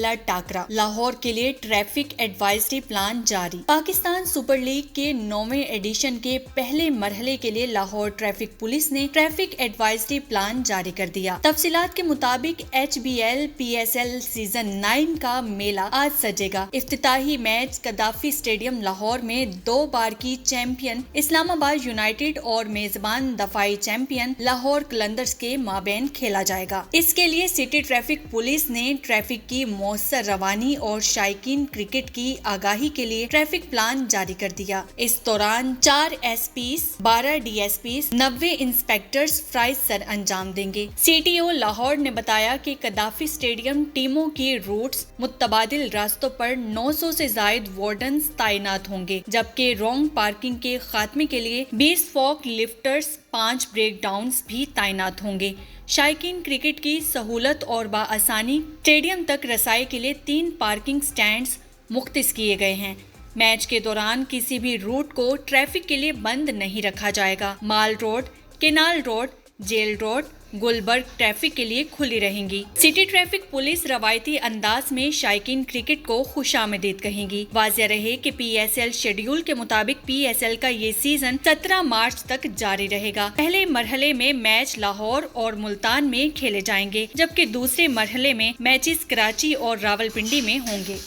पहला टाकरा। लाहौर के लिए ट्रैफिक एडवाइजरी प्लान जारी। पाकिस्तान सुपर लीग के 9वें एडिशन के पहले मरहले के लिए लाहौर ट्रैफिक पुलिस ने ट्रैफिक एडवाइजरी प्लान जारी कर दिया। तफसीलात के मुताबिक HBL PSL सीजन 9 का मेला आज सजेगा। इफ्तिताही मैच कदाफी स्टेडियम लाहौर में 2 बार की चैंपियन इस्लामाबाद यूनाइटेड और मेजबान दफाई चैंपियन लाहौर कलंदर्स के माबैन खेला जाएगा। इसके लिए सिटी ट्रैफिक पुलिस ने ट्रैफिक की मौसर रवानी और शायकीन क्रिकेट की आगाही के लिए ट्रैफिक प्लान जारी कर दिया। इस दौरान 4 SPs, 12 DSPs, 90 inspectors fries sir अंजाम देंगे। CTO लाहौर ने बताया कि कदाफी स्टेडियम टीमों की रूट्स मुतबादिल रास्तों पर 900 से जायद वार्डन्स तैनात होंगे, जबकि रॉन्ग पार्किंग के खात्मे के लिए 20 फॉक लिफ्टर्स, 5 ब्रेक डाउन्स भी तैनात होंगे। शायकीन क्रिकेट की सहूलत और बाआसानी स्टेडियम तक रसाई के लिए 3 पार्किंग स्टैंड्स मुख्तस किए गए हैं। मैच के दौरान किसी भी रूट को ट्रैफिक के लिए बंद नहीं रखा जाएगा। Mall Road, Canal Road, Jail Road, Gulberg traffic के लिए खुली रहेंगी। सिटी ट्रैफिक पुलिस रवायती अंदाज में शायकीन क्रिकेट को खुशामदीद कहेंगी। वाज़ेह रहे कि PSL शेड्यूल के मुताबिक PSL का ये सीजन 17 मार्च तक जारी रहेगा। पहले मरहले में मैच लाहौर और मुल्तान में खेले जाएंगे, जबकि दूसरे मरहले में मैचेस कराची और रावलपिंडी में होंगे।